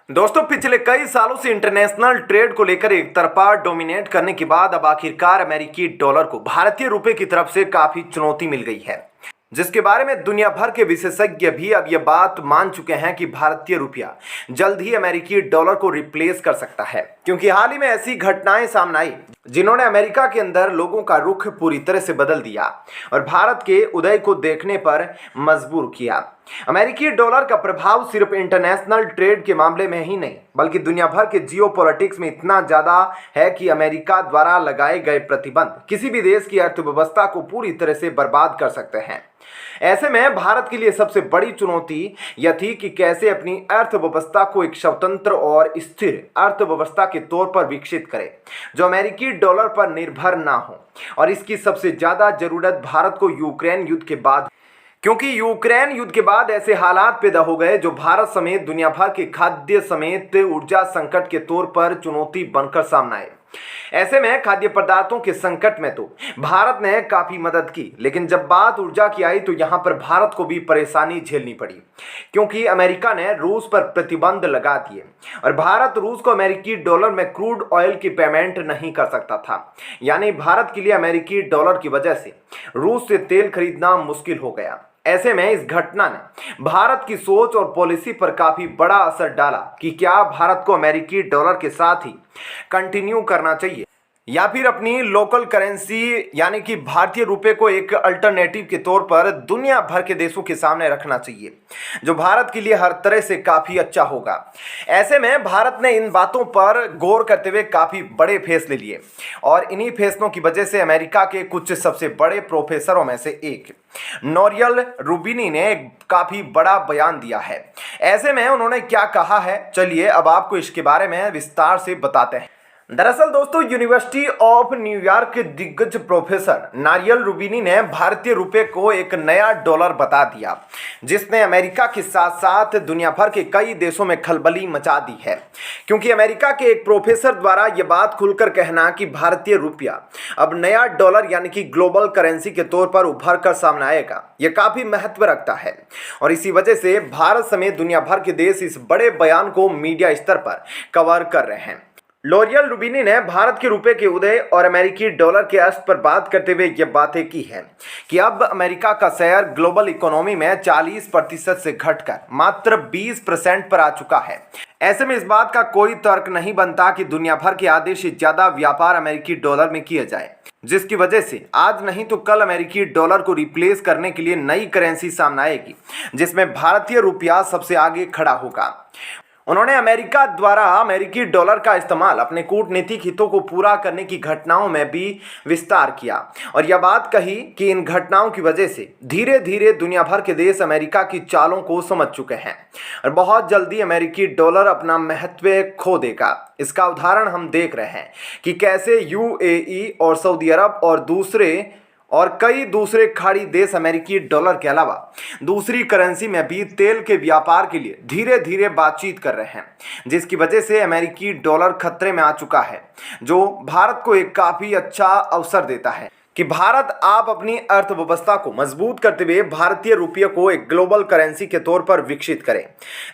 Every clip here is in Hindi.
दोस्तों, पिछले कई सालों से इंटरनेशनल ट्रेड को लेकर एक तरफा डोमिनेट करने के बाद अब आखिरकार अमेरिकी डॉलर को भारतीय रुपए की तरफ से काफी चुनौती मिल गई है, जिसके बारे में दुनिया भर के विशेषज्ञ भी अब यह बात मान चुके हैं कि भारतीय रुपया जल्द ही अमेरिकी डॉलर को रिप्लेस कर सकता है। क्योंकि हाल ही में ऐसी घटनाएं सामने आई जिन्होंने अमेरिका के अंदर लोगों का रुख पूरी तरह से बदल दिया और भारत के उदय को देखने पर मजबूर किया। अमेरिकी डॉलर का प्रभाव सिर्फ इंटरनेशनल ट्रेड के मामले में ही नहीं बल्कि दुनिया भर के जियोपॉलिटिक्स में इतना ज्यादा है कि अमेरिका द्वारा लगाए गए प्रतिबंध किसी भी देश की अर्थव्यवस्था को पूरी तरह से बर्बाद कर सकते हैं। ऐसे में भारत के लिए सबसे बड़ी चुनौती यह थी कि कैसे अपनी अर्थव्यवस्था को एक स्वतंत्र और स्थिर अर्थव्यवस्था के तौर पर विकसित करे जो अमेरिकी डॉलर पर निर्भर ना हो। और इसकी सबसे ज्यादा जरूरत भारत को यूक्रेन युद्ध के बाद, क्योंकि यूक्रेन युद्ध के बाद ऐसे हालात पैदा हो गए जो भारत समेत दुनिया भर के खाद्य समेत ऊर्जा संकट के तौर पर चुनौती बनकर सामने आए। ऐसे में खाद्य पदार्थों के संकट में तो भारत ने काफी मदद की, लेकिन जब बात ऊर्जा की आई तो यहां पर भारत को भी परेशानी झेलनी पड़ी, क्योंकि अमेरिका ने रूस पर प्रतिबंध लगा दिए और भारत रूस को अमेरिकी डॉलर में क्रूड ऑयल की पेमेंट नहीं कर सकता था। यानी भारत के लिए अमेरिकी डॉलर की वजह से रूस से तेल खरीदना मुश्किल हो गया। ऐसे में इस घटना ने भारत की सोच और पॉलिसी पर काफी बड़ा असर डाला कि क्या भारत को अमेरिकी डॉलर के साथ ही कंटिन्यू करना चाहिए या फिर अपनी लोकल करेंसी यानी कि भारतीय रुपए को एक अल्टरनेटिव के तौर पर दुनिया भर के देशों के सामने रखना चाहिए, जो भारत के लिए हर तरह से काफी अच्छा होगा। ऐसे में भारत ने इन बातों पर गौर करते हुए काफी बड़े फैसले लिए और इन्हीं फैसलों की वजह से अमेरिका के कुछ सबसे बड़े प्रोफेसरों में से एक नोरियल रूबिनी ने काफी बड़ा बयान दिया है। ऐसे में उन्होंने क्या कहा है, चलिए अब आपको इसके बारे में विस्तार से बताते हैं। दरअसल दोस्तों, यूनिवर्सिटी ऑफ न्यूयॉर्क के दिग्गज प्रोफेसर नारियल रूबिनी ने भारतीय रुपए को एक नया डॉलर बता दिया, जिसने अमेरिका के साथ साथ दुनिया भर के कई देशों में खलबली मचा दी है। क्योंकि अमेरिका के एक प्रोफेसर द्वारा यह बात खुलकर कहना कि भारतीय रुपया अब नया डॉलर यानी कि ग्लोबल करेंसी के तौर पर उभर कर सामने आएगा, यह काफी महत्व रखता है। और इसी वजह से भारत समेत दुनिया भर के देश इस बड़े बयान को मीडिया स्तर पर कवर कर रहे हैं। नोरियल रूबिनी ने भारत के रुपए के उदय और अमेरिकी डॉलर के अस्तित्व पर बात करते हुए ये बातें की है कि अब अमेरिका का शेयर ग्लोबल इकोनॉमी में 40% से घटकर मात्र 20% पर आ चुका है। ऐसे में इस बात का कोई तर्क नहीं बनता कि दुनिया भर के आधे से ज्यादा व्यापार अमेरिकी डॉलर में किया जाए, जिसकी वजह से आज नहीं तो कल अमेरिकी डॉलर को रिप्लेस करने के लिए नई करेंसी सामने आएगी, जिसमें भारतीय रुपया सबसे आगे खड़ा होगा। उन्होंने अमेरिका द्वारा अमेरिकी डॉलर का इस्तेमाल अपने कूटनीतिक हितों को पूरा करने की घटनाओं में भी विस्तार किया और यह बात कही कि इन घटनाओं की वजह से धीरे धीरे दुनिया भर के देश अमेरिका की चालों को समझ चुके हैं और बहुत जल्दी अमेरिकी डॉलर अपना महत्व खो देगा। इसका उदाहरण हम देख रहे हैं कि कैसे यूएई और सऊदी अरब और कई दूसरे खाड़ी देश अमेरिकी डॉलर के अलावा दूसरी करेंसी में भी तेल के व्यापार के लिए धीरे धीरे बातचीत कर रहे हैं, जिसकी वजह से अमेरिकी डॉलर खतरे में आ चुका है, जो भारत को एक काफ़ी अच्छा अवसर देता है कि भारत आप अपनी अर्थव्यवस्था को मजबूत करते हुए भारतीय रुपये को एक ग्लोबल करेंसी के तौर पर विकसित करें,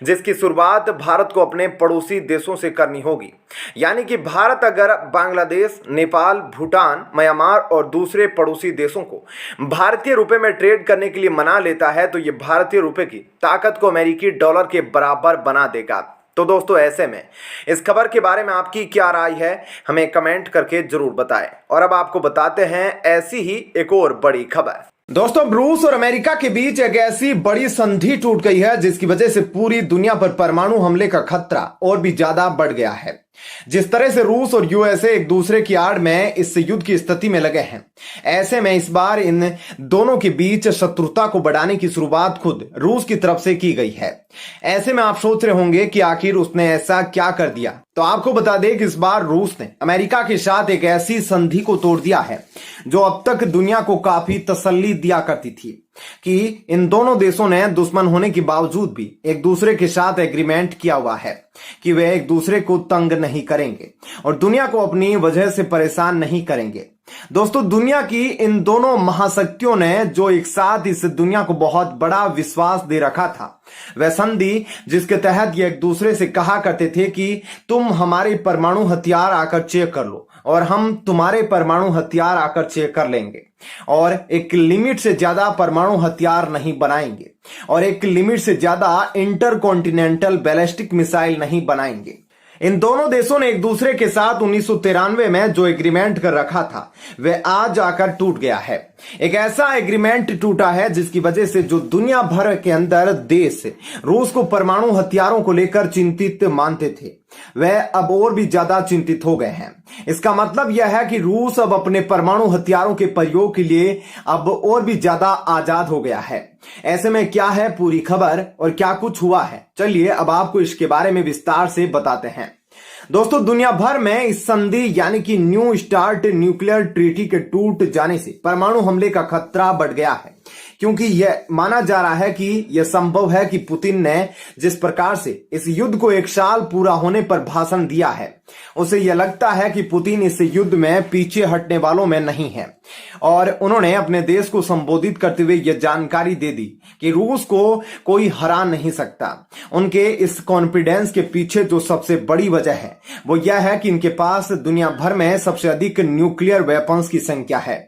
जिसकी शुरुआत भारत को अपने पड़ोसी देशों से करनी होगी। यानी कि भारत अगर बांग्लादेश, नेपाल, भूटान, म्यांमार और दूसरे पड़ोसी देशों को भारतीय रुपये में ट्रेड करने के लिए मना लेता है तो ये भारतीय रुपये की ताकत को अमेरिकी डॉलर के बराबर बना देगा। तो दोस्तों, ऐसे में इस खबर के बारे में आपकी क्या राय है, हमें कमेंट करके जरूर बताएं। और अब आपको बताते हैं ऐसी ही एक और बड़ी खबर। दोस्तों, रूस और अमेरिका के बीच एक ऐसी बड़ी संधि टूट गई है जिसकी वजह से पूरी दुनिया पर परमाणु हमले का खतरा और भी ज्यादा बढ़ गया है। जिस तरह से रूस और यूएसए एक दूसरे की आड़ में इस युद्ध की स्थिति में लगे हैं, ऐसे में इस बार इन दोनों के बीच शत्रुता को बढ़ाने की शुरुआत खुद रूस की तरफ से की गई है। ऐसे में आप सोच रहे होंगे कि आखिर उसने ऐसा क्या कर दिया, तो आपको बता दें कि इस बार रूस ने अमेरिका के साथ एक ऐसी संधि को तोड़ दिया है जो अब तक दुनिया को काफी तसल्ली दिया करती थी। कि इन दोनों देशों ने दुश्मन होने के बावजूद भी एक दूसरे के साथ एग्रीमेंट किया हुआ है कि वे एक दूसरे को तंग नहीं करेंगे और दुनिया को अपनी वजह से परेशान नहीं करेंगे। दोस्तों, दुनिया की इन दोनों महाशक्तियों ने जो एक साथ इस दुनिया को बहुत बड़ा विश्वास दे रखा था, वह संधि जिसके तहत ये एक दूसरे से कहा करते थे कि तुम हमारे परमाणु हथियार आकर चेक कर लो और हम तुम्हारे परमाणु हथियार आकर चेक कर लेंगे और एक लिमिट से ज्यादा परमाणु हथियार नहीं बनाएंगे और एक लिमिट से ज्यादा इंटरकॉन्टिनेंटल बैलिस्टिक मिसाइल नहीं बनाएंगे। इन दोनों देशों ने एक दूसरे के साथ 1993 में जो एग्रीमेंट कर रखा था वह आज आकर टूट गया है। एक ऐसा एग्रीमेंट टूटा है जिसकी वजह से जो दुनिया भर के अंदर देश रूस को परमाणु हथियारों को लेकर चिंतित मानते थे, वह अब और भी ज्यादा चिंतित हो गए हैं। इसका मतलब यह है कि रूस अब अपने परमाणु हथियारों के प्रयोग के लिए अब और भी ज्यादा आजाद हो गया है। ऐसे में क्या है पूरी खबर और क्या कुछ हुआ है, चलिए अब आपको इसके बारे में विस्तार से बताते हैं। दोस्तों, दुनिया भर में इस संधि यानी कि न्यू स्टार्ट न्यूक्लियर ट्रीटी के टूट जाने से परमाणु हमले का खतरा बढ़ गया है, क्योंकि यह माना जा रहा है कि यह संभव है कि पुतिन ने जिस प्रकार से इस युद्ध को 1 साल पूरा होने पर भाषण दिया है, उसे यह लगता है कि पुतिन इस युद्ध में पीछे हटने वालों में नहीं है और उन्होंने अपने देश को संबोधित करते हुए यह जानकारी दे दी कि रूस को कोई हरा नहीं सकता। उनके इस कॉन्फिडेंस के पीछे जो सबसे बड़ी वजह है वो यह है कि इनके पास दुनिया भर में सबसे अधिक न्यूक्लियर वेपन्स की संख्या है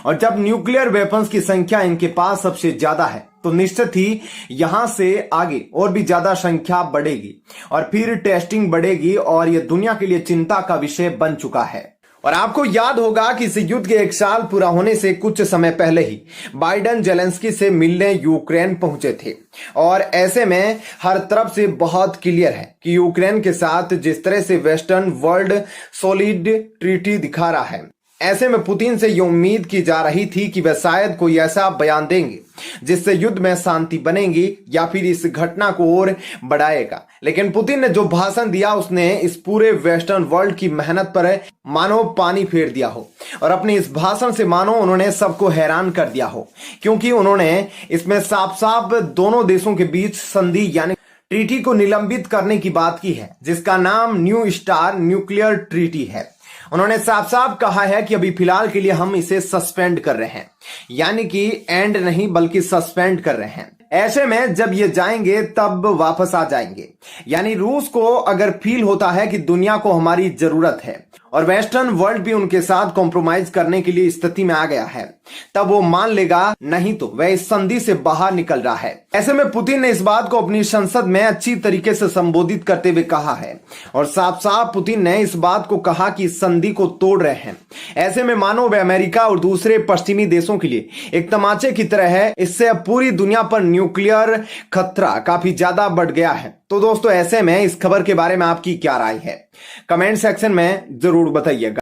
और जब न्यूक्लियर वेपन्स की संख्या इनके पास सबसे ज्यादा है तो निश्चित ही यहां से आगे और भी ज्यादा संख्या बढ़ेगी और फिर टेस्टिंग बढ़ेगी और यह दुनिया के लिए चिंता का विषय बन चुका है। और आपको याद होगा कि इस युद्ध के 1 साल पूरा होने से कुछ समय पहले ही बाइडेन जेलेंस्की से मिलने यूक्रेन पहुंचे थे और ऐसे में हर तरफ से बहुत क्लियर है कि यूक्रेन के साथ जिस तरह से वेस्टर्न वर्ल्ड सॉलिड ट्रीटी दिखा रहा है, ऐसे में पुतिन से यह उम्मीद की जा रही थी कि वह शायद कोई ऐसा बयान देंगे जिससे युद्ध में शांति बनेगी या फिर इस घटना को और बढ़ाएगा। लेकिन पुतिन ने जो भाषण दिया उसने इस पूरे वेस्टर्न वर्ल्ड की मेहनत पर मानो पानी फेर दिया हो और अपने इस भाषण से मानो उन्होंने सबको हैरान कर दिया हो, क्योंकि उन्होंने इसमें साफ साफ दोनों देशों के बीच संधि यानी ट्रीटी को निलंबित करने की बात की है, जिसका नाम न्यू स्टार न्यूक्लियर ट्रीटी है। उन्होंने साफ साफ कहा है कि अभी फिलहाल के लिए हम इसे सस्पेंड कर रहे हैं, यानी कि एंड नहीं बल्कि सस्पेंड कर रहे हैं। ऐसे में जब ये जाएंगे तब वापस आ जाएंगे, यानी रूस को अगर फील होता है कि दुनिया को हमारी जरूरत है और वेस्टर्न वर्ल्ड भी उनके साथ कॉम्प्रोमाइज करने के लिए स्थिति में आ गया है, तब वो मान लेगा, नहीं तो वह इस संधि से बाहर निकल रहा है। ऐसे में पुतिन ने इस बात को अपनी संसद में अच्छी तरीके से संबोधित करते हुए कहा है और साफ साफ पुतिन ने इस बात को कहा कि इस संधि को तोड़ रहे हैं। ऐसे में मानो वह अमेरिका और दूसरे पश्चिमी देशों के लिए एक तमाचे की तरह है। इससे अब पूरी दुनिया पर न्यूक्लियर खतरा काफी ज्यादा बढ़ गया है। तो दोस्तों, ऐसे में इस खबर के बारे में आपकी क्या राय है, कमेंट सेक्शन में जरूर बताइएगा।